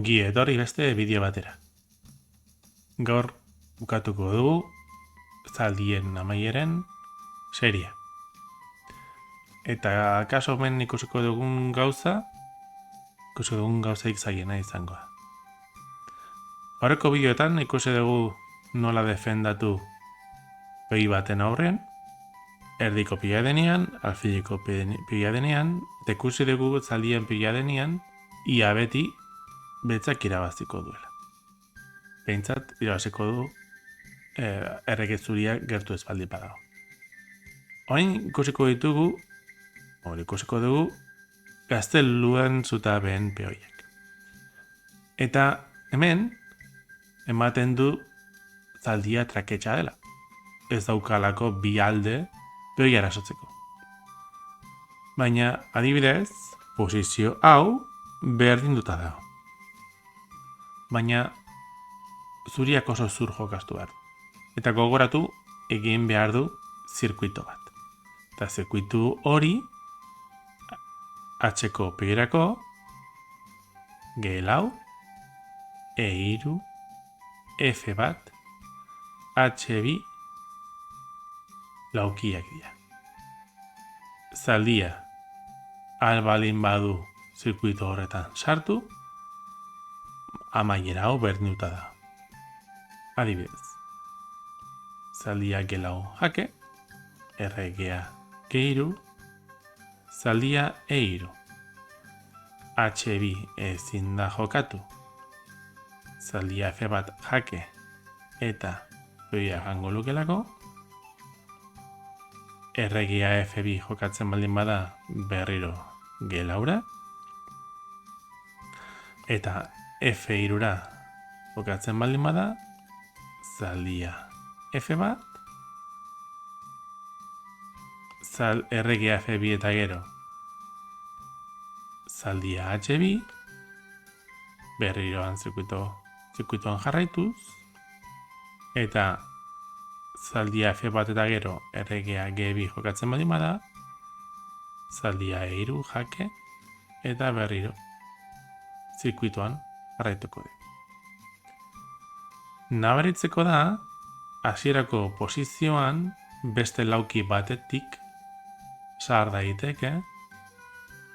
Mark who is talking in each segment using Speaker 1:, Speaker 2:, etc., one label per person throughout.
Speaker 1: Ongi etorri beste bideo batera. Gaur bukatuko dugu zaldien amaieren seria. Eta akaso hemen ikusiko dugun gauzaik zaiena izango da. Horreko bideoetan ikusi dugu nola defendatu pegi baten aurrean, erdiko pila denean, alfiliko pila denean, eta ikusi dugu zaldien pila denean, ia beti betzak irabaziko duela. Behintzat, irabaziko du errege zuria gertu ez baldin badago. Orain ikusiko dugu gazteluen zutabeen peoiak. Eta hemen ematen du zaldia traketxa dela. Ez daukalako bi alde peoia erasotzeko. Baina adibidez, posizio hau berdinduta dago. Baina zuriak oso zur jokastu behar du. Eta gogoratu egin behar du zirkuito bat. Eta zirkuitu hori H-ko peirako G-lau, E-iru, F-bat, H-bi laukiak dira. Zaldia albalin badu zirkuito horretan sartu, amaiera hau berdinduta da. Adibidez, zaldia G-lau jake, erregea G-iru, zaldia E-iru. H-bi ezin da jokatu, zaldia F-bat jake eta peoia jango lukelako, erregea F-bi jokatzen baldin bada berriro G-laura, eta F-irura jokatzen baldin bada zaldia F-bat, erregea F-bi eta gero zaldia H-bi, berriroan zirkuitoan jarraituz, eta zaldia F-bat eta gero erregea G-bi jokatzen baldin bada, zaldia E-iru jake eta berriro zirkuitoan jarraituko du. Nabaritzeko da, hasierako posizioan beste lauki batetik sar daiteke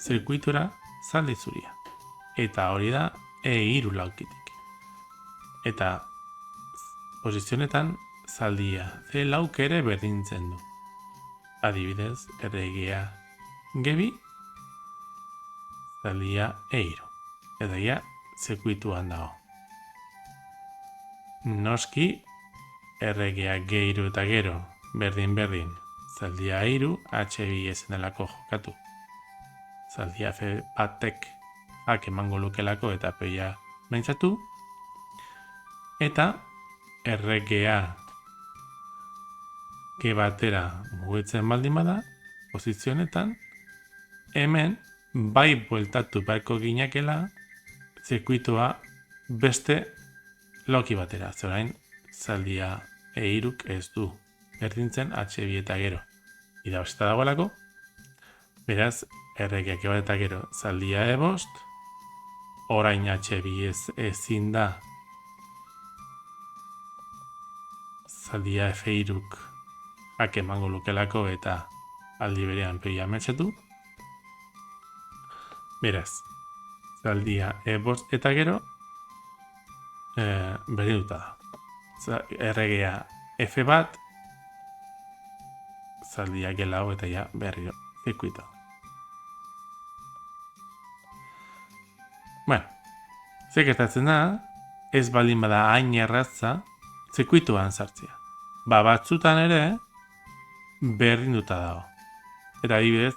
Speaker 1: zirkuitura zaldi zuria. Eta hori da E-iru laukitik. Eta posizionetan zaldia C-lauk ere berdintzen du. Adibidez, erregea G-bi, zaldia E-iru. Eta ja, zirkuituan dago. Noski, erregea G-iru eta gero berdin, zaldia E-iru, H-bi ezen delako jokatu. Zaldia F-batek hak emango lukelako eta peoia behintzatu. Eta erregea G batera mugitzen baldin bada, posizionetan, hemen bai bueltatu beharko ginakela zirkuitoa beste lauki batera. Zorain, zaldia E-iruk ez du berdintzen H-bi eta gero irabazita dagoelako. Beraz, erregeak G bat eta gero zaldia E-bost, orain H-bi ezin da zaldia F-iruk hak emango lukelako eta aldi berean peoia ametsetu. Beraz, zaldia E-bost eta gero berdinduta da. Erregea F-bat, zaldia G-lau eta ja berriro zirkuitoa. Bueno, ze gertatzen da, ez baldin bada hain erraza zirkuituan sartzea. Batzutan ere berdinduta dago. Eta adibidez,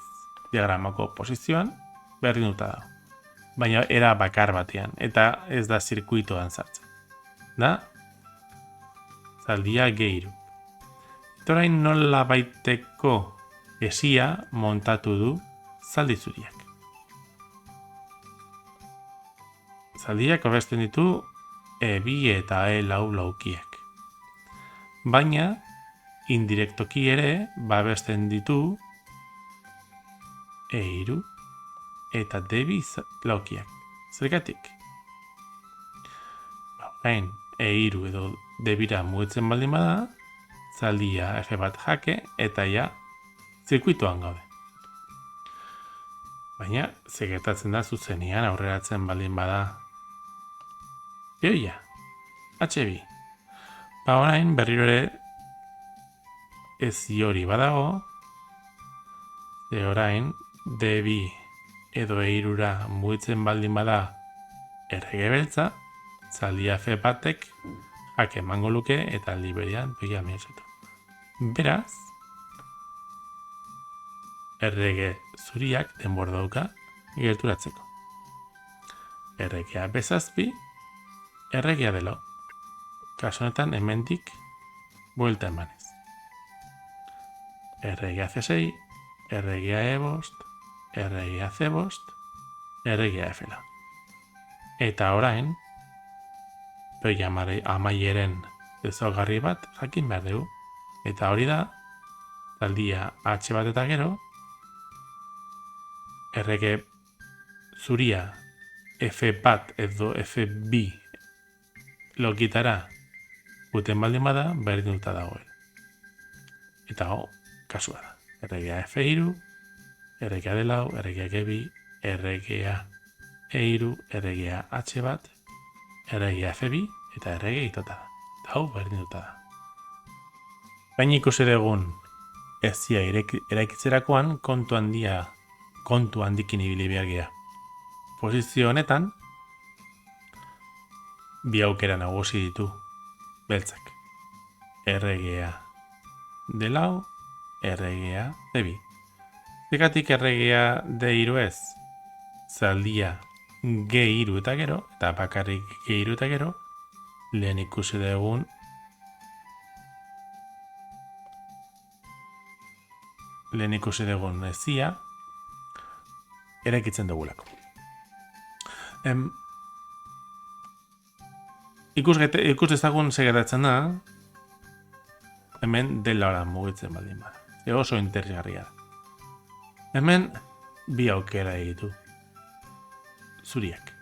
Speaker 1: diagramako posizioan berdinduta dago. Baina era bakar batean, eta ez da zirkuitoan sartzen. Da, zaldia G-iru. Eta orain nola baiteko esia montatu du zaldi zuriak. Zaldiak abesten ditu E-bi eta E-lau laukiek. Baina, indirektoki ere babesten ditu E-iru eta D-bi laukiak. Zergatik? orain E3 edo D2 mugitzen baldin bada, zaldia F1 jake eta ja zirkuituan gaude. Baina, gertatzen da zuzenean aurreratzen baldin bada bioia, H2. Orain berriro ere ez hori badago, orain D2 edo E3 mugitzen baldin bada errege beltza, zaldia F1ek jake emango luke eta aldi berean bioia mehesatu. Beraz, errege zuriak denbora dauka gerturatzeko. Erregea B7, erregea D4. Kasu honetan hemendik buelta emanez. Erregea C6, erregea E5, erregea C5, erregea F4. Eta orain, bioia amaieren ezaugarri bat jakin behar dugu. Eta hori da, zaldia H1 eta gero, errege zuria F1 edo F2 lokitara guten baldin bada, berdinuta dagoela. Eta kasua da. Erregea F3, erregea D4, erregea G2, erregea E3, erregea H1, erregea F2 eta erregea itota da. Eta berdinuta da. Baina ikusi dugun ezia eraikitzerakoan kontu handikin ibili behar gea. Posizio honetan, bi aukera nagusi ditu beltzak. Erregea D4, erregea D2. Zergatik erregea D3 ez, zaldia G3 eta gero, eta bakarrik G3 eta gero, lehen ikusi dugun ezia eraikitzen dugulako. Ikus dezagun segeratzen da, hemen D4 mugitzen baldin bada. Oso interesgarria da. Hemen bi aukera ditu zuriak.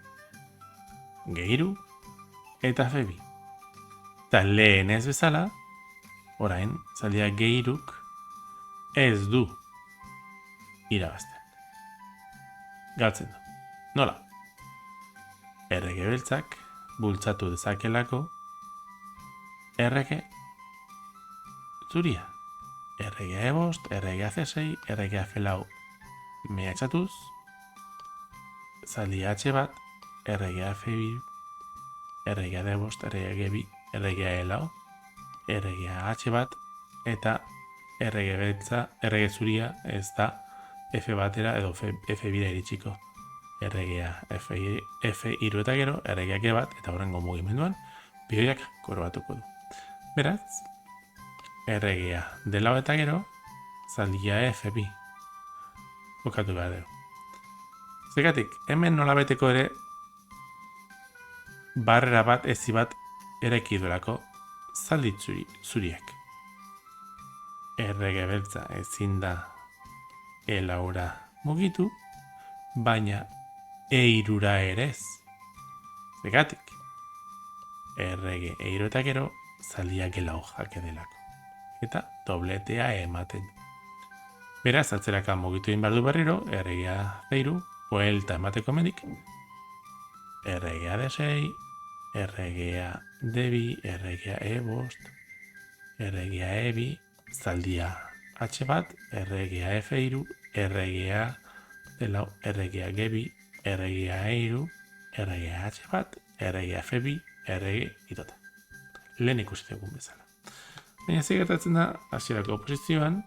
Speaker 1: G3 eta F2. Eta lehen ez bezala, orain, zaldia G3 ez du irabazten. Galtzen du. Nola? Errege beltzak bultzatu dezakelako errege zuria. Erregea E5, erregea C6, erregea F4 mehatxatuz, zaldia H1, erregea F2, erregea D5, erregea G2, erregea E4, erregea H1 eta errege zuria ez da F1 edo F2 iritsiko. Erregea F3 eta gero, erregea G1 eta horrengo mugimenduan, bioiak korbatuko du. Beraz, erregea D4 eta gero, zaldia F2. Bukatu behar dugu. Zergatik, hemen nolabeteko ere barrera bat, ezi bat eraiki duelako zaldi zuriak. Errege beltza ezin da E4 mugitu, baina E3 ere ez. Zergatik, errege E3 eta gero zaldia G4 jake delako. Eta dobletea ematen. Beraz, atzeraka mugitu egin behar du berriro, erregea D3, buelta emateko hemendik, erregea D6, erregea D2, erregea E5, erregea E2, zaldia H1, erregea F3, erregea D4, erregea G2, erregea E3, erregea H1, erregea F2, errege itota. Lehen ikusi dugun bezala. Baina gertatzen da, hasierako posizioan,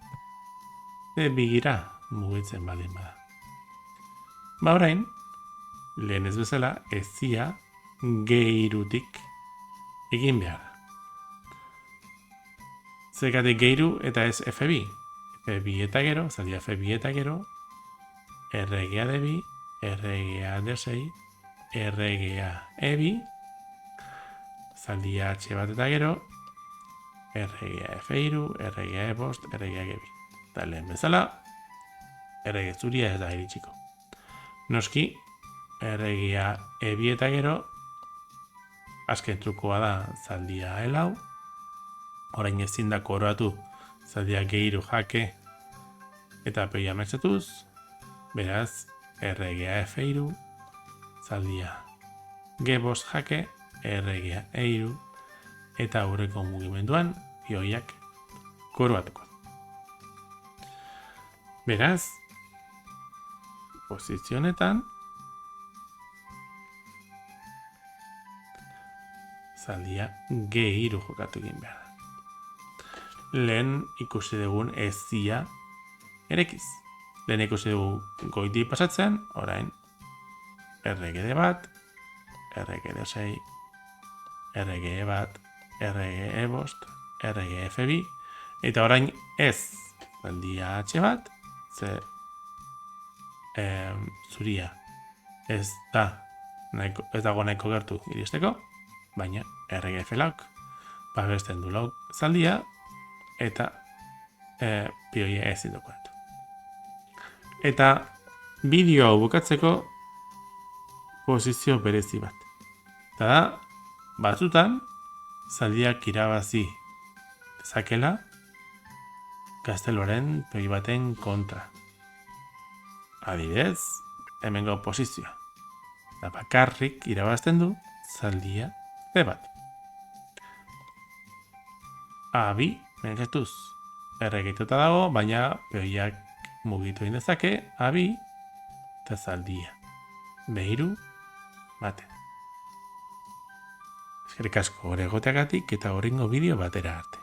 Speaker 1: D2 mugitzen baldin bada. Orain, lehen ez bezala, ezia G3-tik egin behar. Zergatik G3 eta ez F2. F2 eta gero, zaldia F2 eta gero, erregea D2, erregea D6, erregea E2, zaldia H1 eta gero, erregea F3, erregea E5, erregea G2. Eta lehen bezala, errege zuria ez da iritsiko. Noski, erregea E2 eta gero, azken trukoa da zaldia elau, orain ezin da koroatu zaldia gehiru jake eta peoia metzatuz, beraz, erregea F3, zaldia G5 jake, erregea E3, eta aurreko mugimenduan peoiak koroatuko. Beraz, posizionetan, zaldia G3 jokatu egin behar da. Lehen ikusi dugun ezia erekiz. Lehen ikusi dugu goiti pasatzen, orain errege bat, errege D6, errege bat, errege E5, errege F2, eta orain ez zaldia H bat, ze zuria ez dago nahiko gertu iristeko, baina errege F4 babesten du lau zaldia, eta peoia ez dukoetu. Eta bideo hau bukatzeko posizio berezi bat. Eta da, batzutan, zaldiak irabazi dezakela gazteloren peoi baten kontra. Adibidez, hemengo posizioa. Da bakarrik irabazten du zaldia B bat. A2, menkatuz, erregituta dago, baina peoiak mugitu egin dezake, A2 eta zaldia B3 baten. Eskerrik asko hor egoteagatik eta horrengo bideo batera arte.